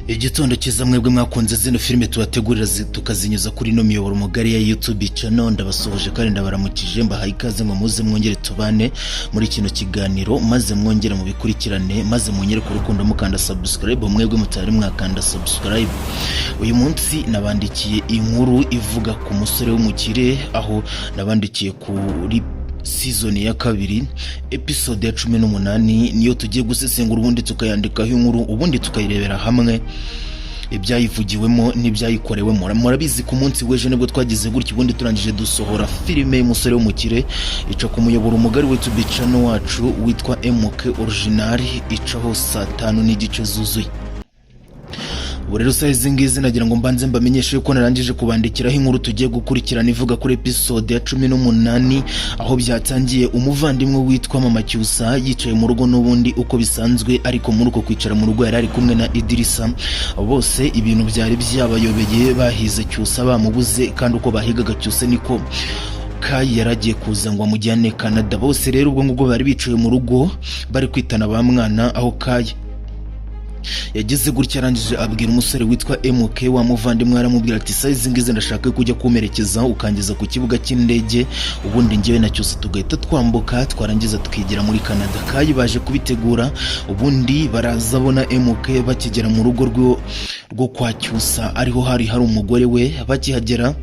Igitondo cyiza mwebwe mwakunze zino filime tubategurira tukazinyuza kuri no miyoboro mugari ya YouTube channel. Ndabasohoje kandi ndabaramukije, mbahaye ikaze ngo muze mwongere tubane muri kino kiganiro, maze mwongere mu bikurikirane, maze munyere ku rukundo mukanda subscribe mwebwe mutari mwakanda subscribe. Uyu munsi nabandikiye inkuru ivuga ku musore w'umukire, aho nabandikiye kuri season ya kabiri episode ya 18 niyo tugiye gusesengura, ubundi tukayandikaho inkuru, ubundi tukayirebera hamwe ibyayivugiwemo n'ibyayikorewemo. Murabizi ku munsi w'ejo nibwo twagize gutya, ubundi turangije dusohora filime y'umusore w'umukire ica ku muyoboro mugari wa YouTube channel wacu witwa MK Original, icaho saa 5 zuzuye. Rero size ngizi nagira ngo mbanze mbamenyeshe yuko narangije kubandikiraho inkuru tugiye gukurikirana ivuga kuri episode ya 18, aho byatangiye umuvandimwe witwa Mama Cyusa yicaye mu rugo n'ubundi uko bisanzwe, ariko muri uko kwicara mu rugo yari ari kumwe na Idirisa. Bose ibintu byari byabayobeye, bahize Cyusa bamubuze, kandi uko bahigaga Cyusa niko Kai yaragiye kuza ngo amujyane Canada. Bose rero ubwo ngubwo bari bicaye mu rugo bari kwitana ba mwana, aho Kai yagize gutya arangije abwira umusore witwa MK wa muvandimwe, aramubwira ati size ngize ndashaka kujya kumerekeza ukangeza ku kibuga cy'indege, ubundi ngewe na Cyusa tugahita twambuka twarangiza tukigira muri Canada. Kai baje kubitegura, ubundi baraza bona MK bakigera mu rugo rwo kwa Cyusa, ariho hari umugore we. Bakihagera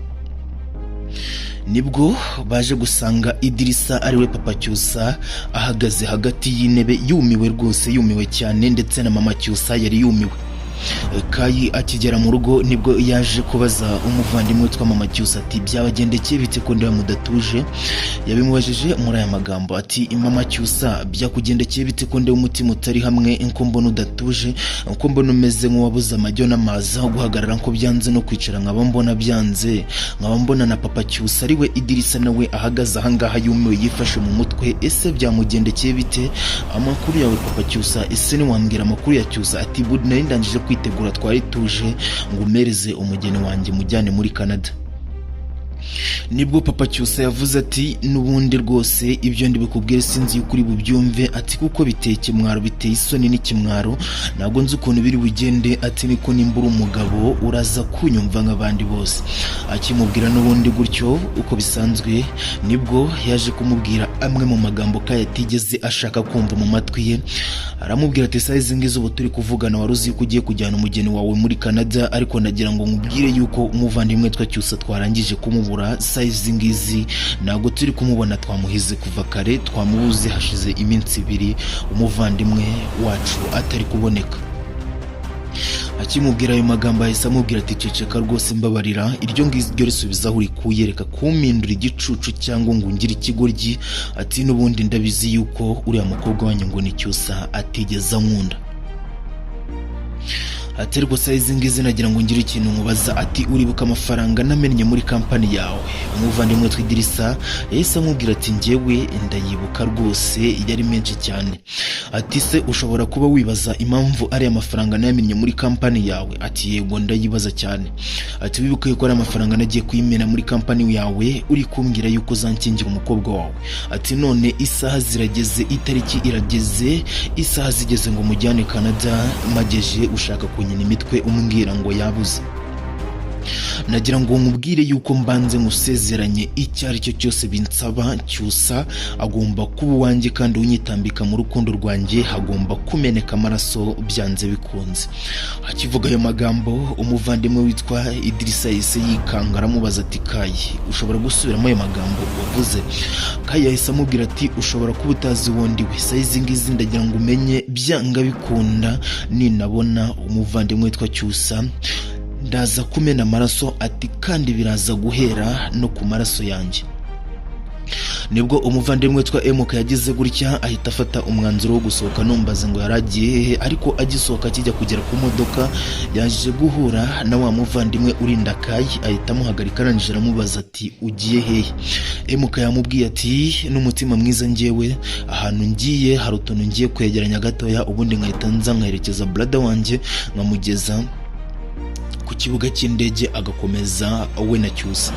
nibwo baje gusanga Idirisa ariwe Papa Cyusa ahagaze hagati y'intebe, yumiwe rwose, yumiwe cyane, ndetse na Mama Cyusa yari yumiwe. Kai akigera mu rugo nibwo yaje kubaza umuvandimwe witwa Mama Cyusa ati byabagendekeye bite ko ndiba mudatuje. Yabimubajije muri aya magambo ati Mama Cyusa, byakugendekeye bite ko ndiba umutima utari hamwe, inko mbona udatuje, inko mbona umeze nk'uwabuze amajyo n'amazi, aho guhagarara nko byanze no kwicara nkaba mbona byanze, nkaba mbona na Papa Cyusa ariwe Idirisa nawe ahagaze ahangaha yumiwe yifashe mu mutwe. Ese byamugendekeye bite? Amakuru yawe Papa Cyusa, ese niwambwira amakuru ya Cyusa? Ati budi nari ndangije kwitegura, twari tuje ngo umereze umugeni wanjye mujyane muri Canada. Nibwo Papa Cyusa yavuze ati nubundi rwose ibyo ndi bikubwire sinzi ukuri bubyumve, ati kuko biteye kimwaro, biteye isoni n'ikimwaro, ntabwo nzi ukuntu biri bugende, ati niko nimbura umugabo uraza kunyumva nk'abandi bose. Akimubwira nubundi gutyo uko bisanzwe, nibwo yaje kumubwira amwe mu magambo Kai atigeze ashaka kumva mu matwi ye. Aramubwira ati size ngizo ubu turi kuvugana waruzi ko ugiye kujyana umugeni wawe muri Canada, ariko nagira ngo nkubwire yuko umuvandimwe twa Cyusa twarangije kumubura. Size ngizi ntabwo turi kumubona, twamuhize kuva kare, twamubuze hashize iminsi 2 umuvandimwe wacu atari kuboneka. Akimubwira ayo magambo ahise amubwira ati ceceka rwose mbabarira, iryo ngizyo risubizaho uri kuyereka kumpindura igicucu cyangwa ngo ngire ikigoryi. Ati nubundi ndabizi yuko uriya mukobwa wanyu ngo ni Cyusa atigeze ankunda. Ati rwo size ngizi nagira ngo ngire ikintu nkubaza. Ati uribuka amafaranga namennye muri kampani yawe? Umuvandimwe twidirisa yahise amubwira ati ngewe ndayibuka rwose, yari menshi cyane. Ati se ushobora kuba wibaza impamvu ari amafaranga namennye muri kampani yawe? Ati yego ndayibaza cyane. Ati wibuka yuko ari amafaranga nagiye kuyimena muri kampani yawe, uri kumbwira yuko zankingira umukobwa wawe. Ati none isaha zirageze, itariki irageze, isaha zigeze ngo mujyane Canada, mageje ushaka kunyina imitwe umbwira ngo yabuze. Nagira ngo nkubwire yuko mbanze ngusezeranye icyo ari cyo cyose binsaba. Cyusa agomba kuba uwanjye kandi unyitambika mu rukundo rwanjye, hagomba kumeneka amaraso byanze bikunze. Akivuga ayo magambo umuvandimwe witwa Idirisa yahise yikanga, aramubaza ati Kai, ushobora gusubiramo ayo magambo wavuze? Kai yahise amubwira ati ushobora kuba utazi wundi we, size ngizi ndagira ngo umenye byanga bikunda ninabona umuvandimwe witwa Cyusa ndaza kumena amaraso. Ati kandi biraza guhera no ku maraso yanjye. Nibwo umuvandimwe witwa MK yagize gutya ahita afata umwanzuro wo gusohoka, numbaze ngo yaragiye hehe, ariko agisohoka kijya kugera ku modoka yaje guhura na wa muvandimwe urinda Kai, ahita amuhagarika arangije aramubaza ati ugiye hehe? MK yamubwiye ati n'umutima mwiza ngewe ahantu ngiye hari utuntu ngiye kwegeranya gatoya, ubundi nkahita nza nkaherekeza brother wanjye nkamugeza ku kibuga cy'indege agakomeza we na Cyusa.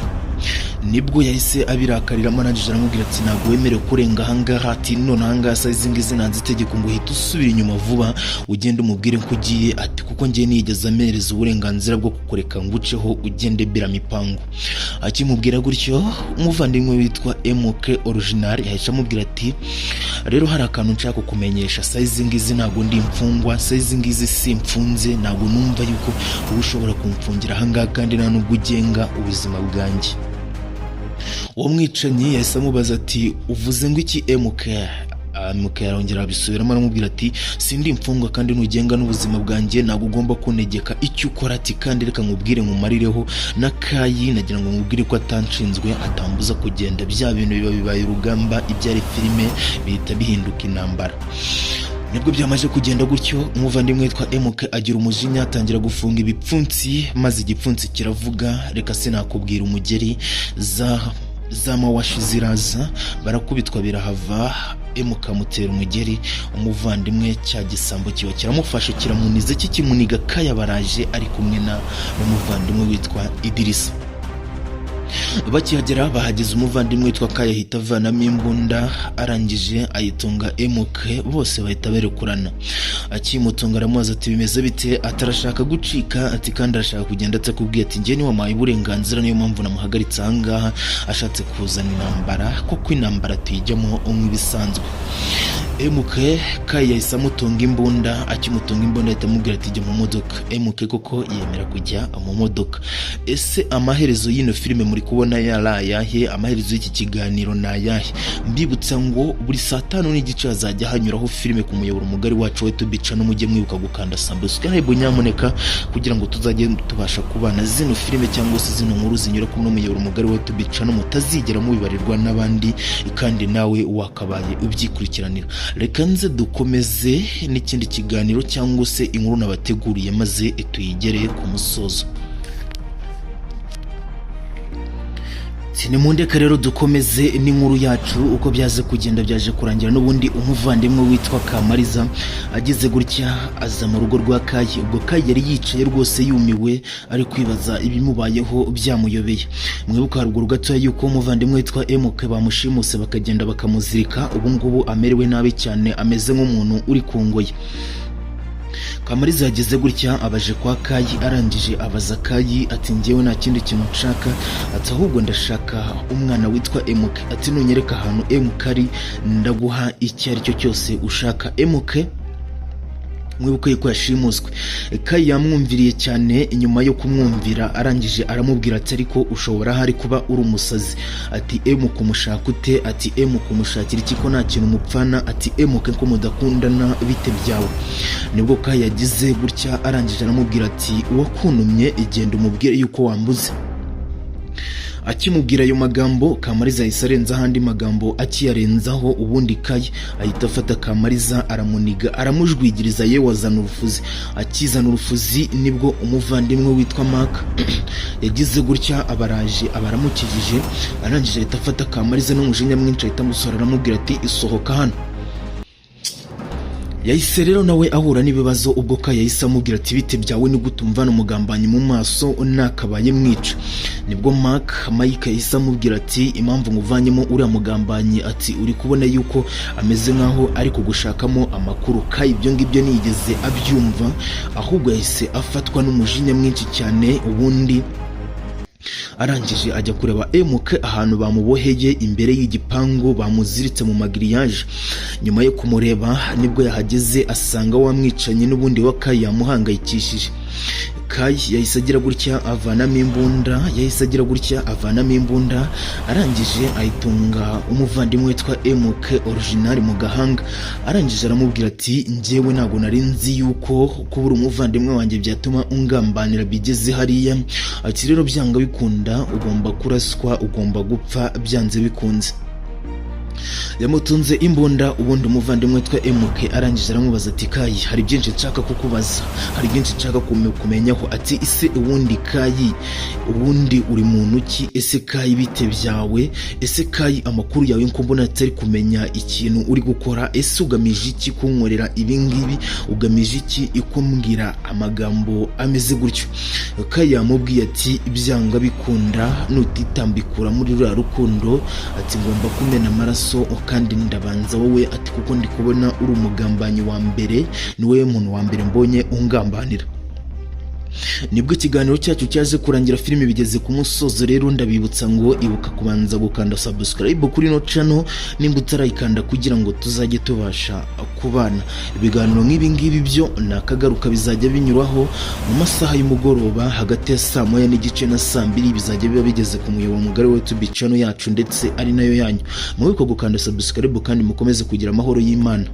nibwo yahise abirakariramo arangije aramubwira ati ntabwo wemerewe kurenga ahangaha, ati none ahangaha saa izi ngizi nanze itegeko ngo uhite usubira inyuma vuba ugende umubwire ko ugiye, ati kuko ngiye nigeze amereza uburenganzira bwo kukureka ngo uceho ugende bira mipangu. Akimubwira gutyo umuvandimwe witwa MK Original yahise amubwira ati rero hari akantu nshaka kukumenyesha, saa izi ngizi ntabwo ndi imfungwa, saa izi ngizi si imfunze, ntabwo numva yuko uba ushobora kumfungira ahangaha kandi nta nubwo ugenga ubuzima bwanjye. Uwo mwicanyi yahise amubaza ati uvuze ngo iki MK? MK yarongera abisubiramo aramubwira ati sindi imfungwa kandi nugenga n'ubuzima bwanjye, ntabwo ugomba kuntegeka icyo ukora, ati kandi reka nkubwire nkumarireho n'akayi, nagira ngo nkubwire ko atanshinzwe atambuza kugenda, bya bintu biba bibaye urugamba, ibyari filime bihita bihinduka intambara. Nibwo byamaze kugenda gutyo umuvandimwe witwa MK agira umujinya atangira gufunga ibipfunsi, maze igipfunsi kiravuga reka sinakubwira umugeri za mawashi ziraza, barakubitwa birahava, MK amutera umugeri, umuvandimwe cya gisambo kiba kiramufashe kiramunize kikimuniga kaya baraje ari kumwe n'umuvandimwe witwa Idirisa. Bakihagera bahageze umuvandimwe witwa Kaya ahita avanamo imbunda, arangije ayitunga MK, bose bahita berekurana. Akimutunga aramubaza ati bimeze bite, atarashaka gucika, ati kandi arashaka kugenda atakubwiye, ati njye ni wampaye uburenganzira niyo mpamvu namuhagaritse ahangaha, ashatse kuzana intambara, kuko intambara tuyijyamo nk'ibisanzwe. MK Kaya yahise amutunga imbunda, akimutunga imbunda ahita amubwira ati jya mu modoka. MK koko yemera kujya mu modoka. Ese amaherezo y'ino filime muri kubona yarayahe? Amaherezo y'iki kiganiro nayahe? Mbibutsa ngo buri saa 5:30 hazajya hanyuraho filime ku muyoboro mugari wacu wa YouTube channel, mujye mwibuka gukanda subscribe nyamuneka kugira ngo tuzajye tubasha kubana zino filime cyangwa se zino nkuru zinyura ku muyoboro mugari wa YouTube channel, mutazigera mubibarirwa n'abandi kandi nawe wakabaye ubyikurikiranira. Reka nze dukomeze n'ikindi kiganiro cyangwa se inkuru nabateguriye maze tuyigere ku musozo. Sinimundeka rero dukomeze n'inkuru yacu uko byaze kugenda, byaje kurangira n'ubundi umuvandimwe witwa Kamariza ageze gutya aza mu rugo rwa Kayi. Ubwo Kayi yari yicaye rwose yumiwe ari kwibaza ibimubayeho byamuyobeye. Mwibuka haruguru gato yuko umuvandimwe witwa MK bamushimuse bakagenda bakamuzirika, ubu ngubu amerewe nabi cyane, ameze nk'umuntu uri ku ngoyi. Kamariza yageze gutya abaje kwa Kayi, arangije abaza Kayi ati njyewe nta kindi kintu nshaka, ati ahubwo ndashaka umwana witwa MK, ati nunyereka ahantu MK ari ndaguha icyo ari cyo cyose ushaka. MK mwibuke ko yashimuswe. Kayi yamwumviriye cyane, nyuma yo kumwumvira arangije aramubwira ati ariko ushobora hari kuba uri umusazi, ati MK umushaka ute, ati MK umushakira iki ko nta kintu mupfana, ati MK ko mudakundana bite byawe. Nibwo Kayi yagize gutya arangije aramubwira ati wakuntumye igenda umubwire yuko wambuze. Akimubwira ayo magambo Kamariza yahise arenza ahandi magambo, akiyarenzaho ubundi Kayi ahita afata Kamariza aramuniga aramujwigiriza ye wazana urufuzi. Akizana urufuzi nibwo umuvandimwe witwa Mark yagize gutya abaraje abaramukijije, arangije ahita afata Kamariza n'umujinya mwinshi ahita amusora aramubwira ati isohoka hano. Yahise rero nawe ahura n'ibibazo, ubwo Kayi yahise amubwira ati bite byawe ni gutumvana umugambanyi mu maso nakabaye mwica. Nibwo Mike yahise amubwira ati impamvu nguvanyemo uriya mugambanyi, ati uri kubona yuko ameze nkaho ari kugushakamo amakuru. Kayi ibyo ngibyo nigeze abyumva, ahubwo yahise afatwa n'umujinya mwinshi cyane, ubundi arangije ajya kureba MK ahantu bamuboheye imbere y'igipangu, bamuziritse mu magiriyaje. Nyuma yo kumureba nibwo yahageze asanga wamwicanye n'ubundi wa Kayi yamuhangayikishije. Kayi yahise agira gutya avanamo imbunda, arangije ayitunga umuvandimwe witwa MK Original mu gahanga. Arangije aramubwira ati njyewe ntabwo nari nzi yuko kubura umuvandimwe wanjye byatuma ungambanira bigeze hariya, ati rero byanga bikunda ugomba kuraswa, ugomba gupfa byanze bikunze. yamutunze imbunda. Ubundi umuvandimwe witwa MK arangije aramubaza ati Kayi, hari byinshi nshaka kukubaza, hari byinshi nshaka kumenyaho. Ati ese ubundi Kayi, ubundi uri muntu ki? Ese Kayi bite byawe? Ese Kayi amakuru yawe nko mbona atari kumenya ikintu uri gukora? Ese ugamije iki kunkorera ibi ngibi? Ugamije iki ikumbwira amagambo ameze gutyo? Kayi yamubwiye ati byanga bikunda nutitambikura muri ruriya rukundo, ati ngomba kumena amaraso kandi ndabanza wowe, ati kuko ndi kubona uri umugambanyi wa mbere, ni wowe muntu wa mbere mbonye ungambanira. Nibwo ikiganiro cyacu cyaje kurangira, filime bigeze ku musozo. Rero ndabibutsa ngo ibuka kubanza gukanda subscribe kuri no channel nimba utarayikanda, kugira ngo tuzajye tubasha kubana. Ibiganiro nk'ibi ngibi byo nakagaruka bizajya binyuraho mu masaha y'umugoroba hagati ya saa 1:30 na saa 2, bizajya biba bigeze ku muyoboro mugari wa YouTube channel yacu, ndetse ari nayo yanyu. Mwiko gukanda subscribe kandi mukomeze kugira amahoro y'Imana.